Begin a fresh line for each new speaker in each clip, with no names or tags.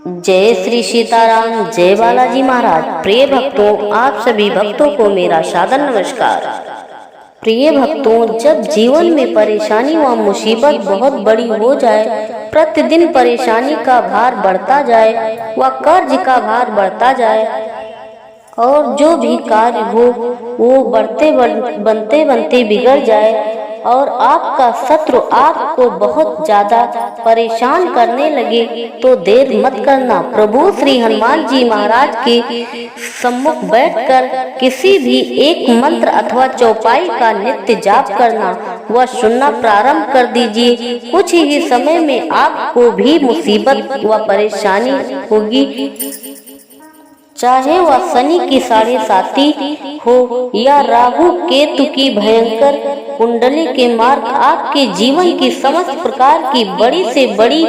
जय श्री सीताराम, जय बालाजी महाराज। प्रिय भक्तों, आप सभी भक्तों को मेरा सादर नमस्कार। प्रिय भक्तों, जब जीवन में परेशानी व मुसीबत बहुत बड़ी हो जाए, प्रतिदिन परेशानी का भार बढ़ता जाए व कर्ज का भार बढ़ता जाए और जो भी कार्य हो वो बनते बनते बिगड़ जाए और आपका शत्रु आपको बहुत ज्यादा परेशान करने लगे, तो देर मत करना। प्रभु श्री हनुमान जी महाराज के सम्मुख बैठकर किसी भी एक मंत्र अथवा चौपाई का नित्य जाप करना व सुनना प्रारंभ कर दीजिए। कुछ ही समय में आपको भी मुसीबत व परेशानी होगी, चाहे वह शनि की 7.5 हो या राहु केतु की भयंकर कुंडली के मार्ग। आपके जीवन की समस्त प्रकार की बड़ी से बड़ी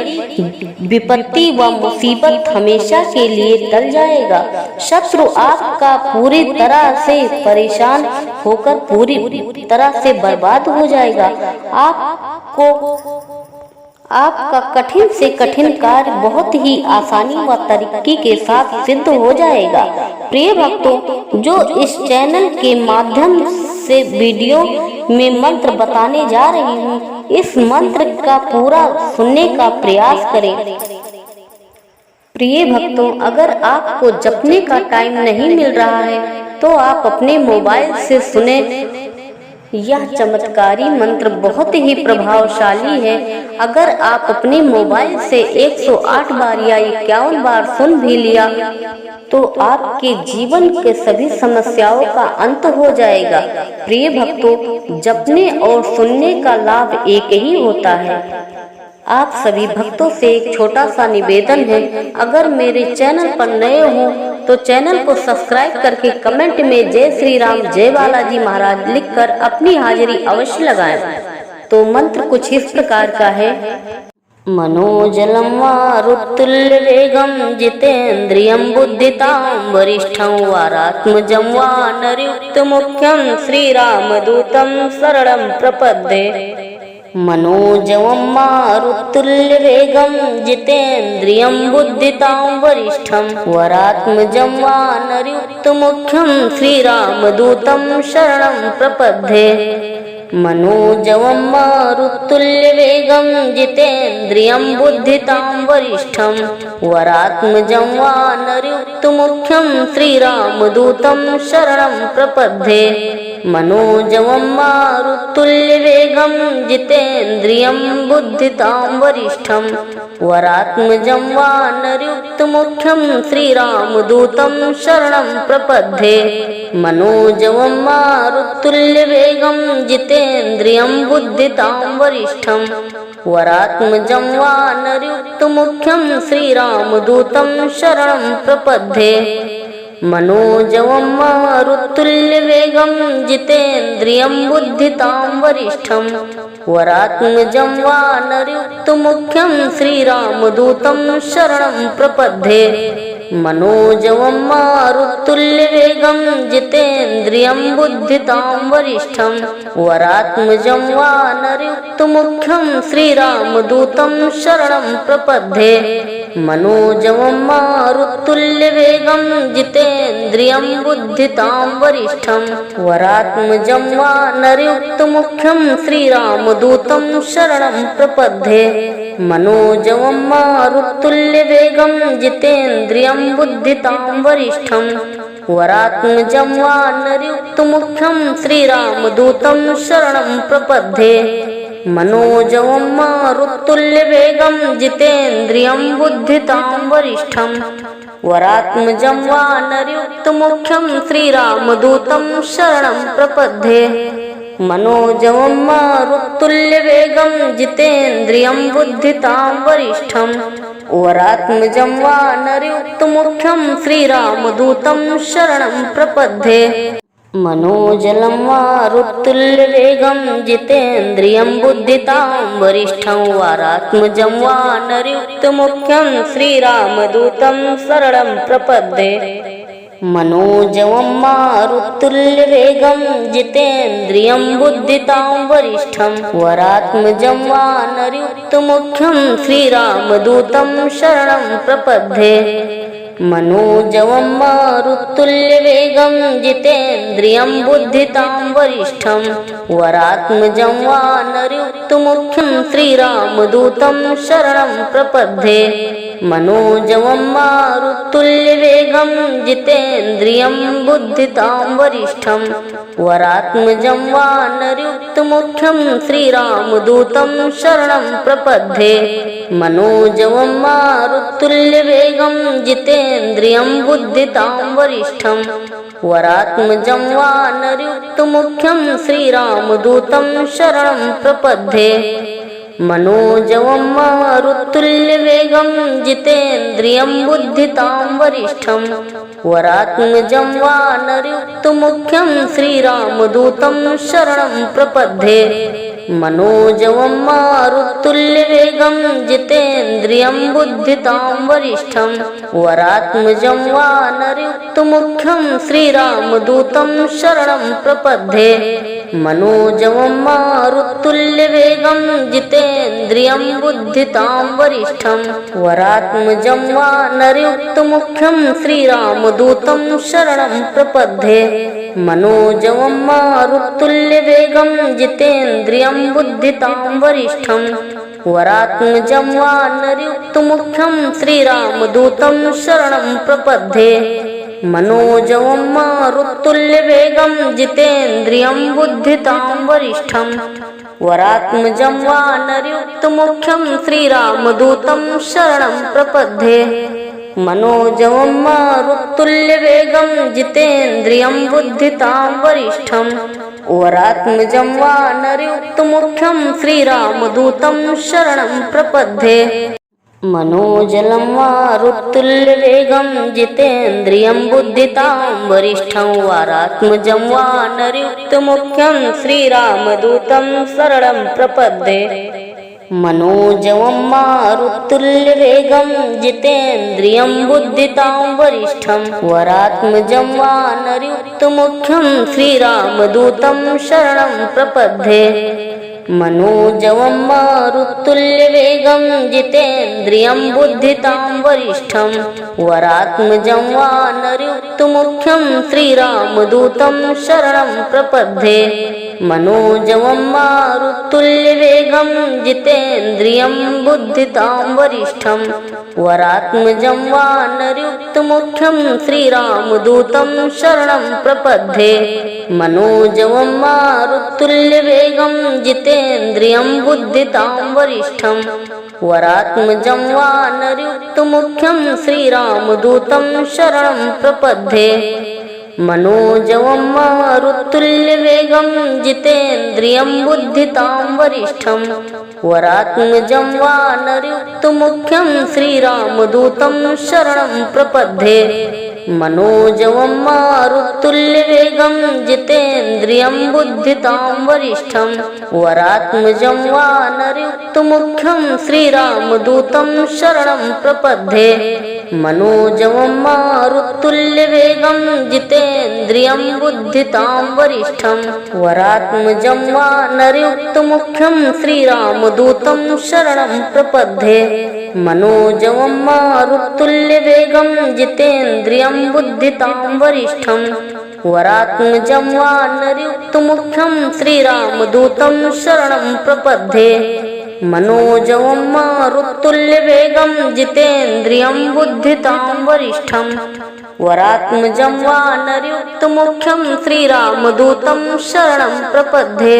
विपत्ति व मुसीबत हमेशा के लिए टल जाएगा। शत्रु आपका पूरी तरह से परेशान होकर पूरी तरह से बर्बाद हो जाएगा। आपका कठिन से कठिन कार्य बहुत ही आसानी व तरीके के साथ सिद्ध हो जाएगा। प्रिय भक्तों, जो इस चैनल के माध्यम से वीडियो में मंत्र बताने जा रही हूँ, इस मंत्र का पूरा सुनने का प्रयास करें। प्रिय भक्तों, अगर आपको जपने का टाइम नहीं मिल रहा है तो आप अपने मोबाइल से सुने। यह चमत्कारी मंत्र बहुत ही प्रभावशाली है। अगर आप अपने मोबाइल से 108 बार या 51 बार सुन भी लिया तो आपके जीवन के सभी समस्याओं का अंत हो जाएगा। प्रिय भक्तों, जपने और सुनने का लाभ एक ही होता है। आप सभी भक्तों से एक छोटा सा निवेदन है, अगर मेरे चैनल पर नए हो तो चैनल को सब्सक्राइब करके कमेंट में जय श्री राम, जय बालाजी महाराज लिखकर अपनी हाजिरी अवश्य लगाएं। तो मंत्र कुछ इस प्रकार का है। मनोजलम मारुतुल्य वेगम जितेन्द्रियं बुद्धितां वरिष्ठं वारात्मजं वानरयुक्त मुख्यं श्रीरामदूतं शरणं प्रपद्ये। मनोजवं मारुतुल्य वेगं जितेन्द्रियं बुद्धितां वरिष्ठं वरात्मजं वानरयुक्त मुख्यं श्रीरामदूतं शरणं प्रपद्ये। मनोजवं मारुतुल्य वेगं जितेन्द्रियं बुद्धितां वरिष्ठं वरात्मजं वानरयुक्त मुख्यं श्रीरामदूतं शरणं प्रपद्ये। मनोजवं मारुतुल्य वेगं जितेन्द्रियं बुद्धितां वरिष्ठं वरात्मजं वानरयुक्त मुख्यं श्रीरामदूतं शरणं प्रपद्ये। मनोजवं मारुतुल्य वेगं जितेन्द्रियं बुद्धितां वरिष्ठं वरात्मजं वानरयुक्त मुख्यं श्रीरामदूतं शरणं प्रपद्ये। मनोजवं मारुतुल्य वेगं जितेन्द्रियं बुद्धितां वरिष्ठं वरात्मजं वानरयुक्त मुख्यं श्रीरामदूतं शरणं प्रपद्ये। मनोजवं मारुतुल्य वेगं जितेन्द्रियं बुद्धितां वरिष्ठं वरात्मजं वानरयुक्त मुख्यं श्रीरामदूतं शरणं प्रपद्ये। मनोजवं मारुतुल्य वेगं जितेन्द्रियं बुद्धितां वरिष्ठं वरात्मजं वानरयुक्त मुख्यं श्रीरामदूतं शरणं प्रपद्ये। मनोजवं मारुतुल्य वेगं जितेन्द्रियं बुद्धितां वरिष्ठं वरात्मजं वानरयुक्त मुख्यं श्रीरामदूतं शरणं प्रपद्ये। मनोजवं मारुतुल्य वेगं जितेन्द्रियं बुद्धितां वरिष्ठं वरात्मजं वानरयुक्त मुख्यं श्रीरामदूतं शरणं प्रपद्ये। मनोजवं मारुतुल्य वेगं जितेन्द्रियं बुद्धितां वरिष्ठं वरात्मजं वानरयुक्त मुख्यं श्रीरामदूतं शरणं प्रपद्ये। मनोजलं मारुतुल्य वेगं जितेन्द्रियं बुद्धितां वरिष्ठं वारात्मजं वानरयुक्त मुख्यं श्रीरामदूतं शरणं प्रपद्ये। मनोजवं मारुतुल्यवेगं जितेन्द्रियं बुद्धितां वरिष्ठं वरात्मजं वानरयुक्तमुख्यं श्रीरामदूतं शरणं प्रपद्ये। मनोजवं मारुतुल्यवेगं जितेन्द्रियं बुद्धितां वरिष्ठं वरात्मजं वानरयुक्तमुख्यं श्रीरामदूतं शरणं प्रपद्ये। मनोजवं मारुतुल्यवेगं जितेन्द्रियं बुद्धितां वरिष्ठं वरात्मजं वानरयुक्तमुख्यं श्रीरामदूतं शरणं प्रपद्ये। मनोजवं मारुतुल्यवेगं जितेन्द्रियं बुद्धितां वरिष्ठं वरात्मजं वानरयुक्तमुख्यं श्रीरामदूतं शरणं प्रपद्ये। मनोजवं मारुतुल्यवेगं जितेन्द्रियं बुद्धितां वरिष्ठं वरात्मजं वानरयुक्तमुख्यं श्रीरामदूतं शरणं प्रपद्ये। मनोजवं मारुतुल्यवेगं जितेन्द्रियं बुद्धितां वरिष्ठं वरात्मजं वानरयुक्तमुख्यं श्रीरामदूतं शरणं प्रपद्ये। मनोजवं मारुतुल्यवेगं जितेन्द्रियं बुद्धितां वरिष्ठं वरात्मजं वानरयुक्तमुख्यं श्रीरामदूतं शरणं प्रपद्ये। मनोजवं मारुतुल्यवेगं जितेन्द्रियं बुद्धितां वरिष्ठं वरात्मजं वानरयुक्तमुख्यं श्रीरामदूतं शरणं प्रपद्ये। मनोजवं मारुतुल्यवेगं जितेन्द्रियं बुद्धितां वरिष्ठं वरात्मजं वानरयुक्तमुख्यं श्रीरामदूतं शरणं प्रपद्ये। मनोजवं मारुतुल्यवेगं जितेन्द्रियं बुद्धितां वरिष्ठं वरात्मजं वानरयुक्तमुख्यं श्रीरामदूतं शरणं प्रपद्ये। मनोजलं मारुतुल्यवेगं जितेन्द्रियं बुद्धितां वरिष्ठं वरात्मजं वानरयुक्तमुख्यं श्रीरामदूतं शरणं प्रपद्ये। मनोजवं मारुतुल्यवेगं जितेन्द्रियं बुद्धितां वरिष्ठं वरात्मजं वानरयुक्तमुख्यं श्रीरामदूतं शरणं प्रपद्ये। मनोजवं मारुतुल्यवेगं जितेन्द्रियं बुद्धितां वरिष्ठं वरात्मजं वानरयुक्तमुख्यं श्रीरामदूतं शरणं प्रपद्ये। मनोजवं मारुतुल्यवेगं जितेन्द्रियं बुद्धितां वरिष्ठं वरात्मजं वानरयुक्तमुख्यं श्रीरामदूतं शरणं प्रपद्ये। मनोजवं मारुतुल्यवेगं जितेन्द्रियं बुद्धितां वरिष्ठं वरात्मजं वानरयुक्तमुख्यं श्रीरामदूतं शरणं प्रपद्ये। मनोजवं मारुतुल्यवेगं जितेन्द्रियं बुद्धितां वरिष्ठं वरात्मजं वानरयुक्तमुख्यं श्रीरामदूतं शरणं प्रपद्ये। मनोजवं मारुतुल्यवेगं जितेन्द्रियं बुद्धितां वरिष्ठं वरात्मजं वानरयुक्तमुख्यं श्रीरामदूतं शरणं प्रपद्ये। मनोजवं मारुतुल्यवेगं जितेन्द्रियं बुद्धितां वरिष्ठं वरात्मजं वानरयुक्तमुख्यं श्रीरामदूतं शरणं प्रपद्ये। मनोजवं मारुतुल्यवेगं जितेन्द्रियं बुद्धितां वरिष्ठं वरात्मजं वानरयुक्तमुख्यं श्रीरामदूतं शरणं प्रपद्ये। मनोजवं मारुतुल्यवेगं जितेन्द्रियं बुद्धितां वरिष्ठं वरात्मजं वानरयुक्तमुख्यं श्रीरामदूतं शरणं प्रपद्ये।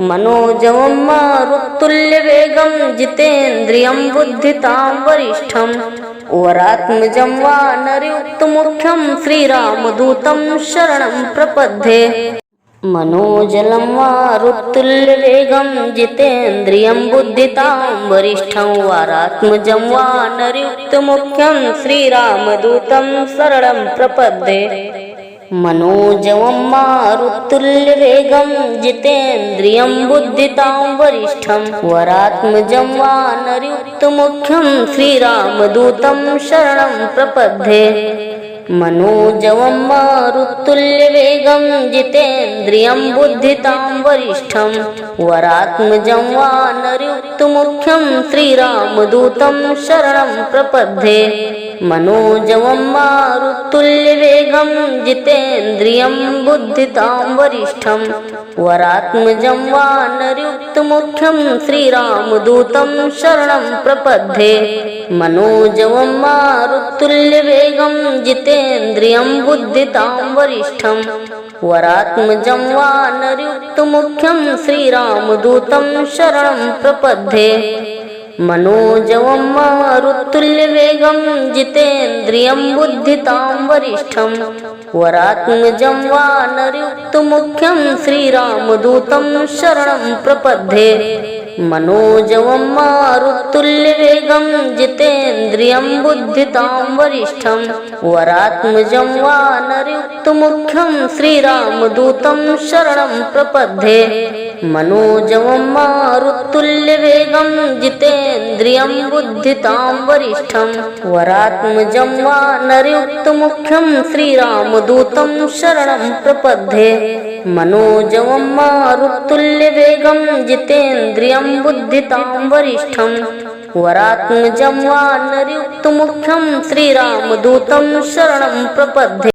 मनोजवं मारुतुल्यवेगं जितेन्द्रियं बुद्धितां वरिष्ठं वरात्मजं वानरयुक्तमुख्यं श्रीरामदूतं शरणं प्रपद्ये। मनोजलं मारुतुल्यवेगं जितेन्द्रियं बुद्धितां वरिष्ठं वरात्मजं वानरयुक्तमुख्यं श्रीरामदूतं शरणं प्रपद्ये। मनोजवं मारुतुल्यवेगं जितेन्द्रियं बुद्धितां वरिष्ठं वरात्मजं वानरयुक्तमुख्यं श्रीरामदूतं शरणं प्रपद्ये। मनोजवं मारुतुल्यवेगं जितेन्द्रियं बुद्धितां वरिष्ठं वरात्मजं वानरयुक्तमुख्यं श्रीरामदूतं शरणं प्रपद्ये। मनोजवं मारुतुल्यवेगं जितेन्द्रियं बुद्धितां वरिष्ठं वरात्मजं वानरयुक्तमुख्यं श्रीरामदूतं शरणं प्रपद्ये। मनोजवं मारुतुल्यवेगं जितेन्द्रियं बुद्धितां वरिष्ठं वरात्मजं वानरयुक्तमुख्यं श्रीरामदूतं शरणं प्रपद्ये। मनोजवं मारुतुल्यवेगं जितेन्द्रियं बुद्धितां वरिष्ठं वरात्मजं वानरयुक्तमुख्यं श्रीरामदूतं शरणं प्रपद्ये। मनोजवं मारुतुल्यवेगं जितेन्द्रियं बुद्धितां वरिष्ठं वरात्मजं वानरयुक्तमुख्यं श्रीरामदूतं शरणं प्रपद्ये। मनोजवं मारुतुल्यवेगं जितेन्द्रियं बुद्धितां वरिष्ठं वरात्मजं वानरयुक्तमुख्यं श्रीरामदूतं शरणं प्रपद्ये। मनोजवं मारुतुल्यवेगं जितेन्द्रियं बुद्धितां वरिष्ठं वरात्मजं वानरयुक्तमुख्यं श्रीरामदूतं शरणं प्रपद्ये।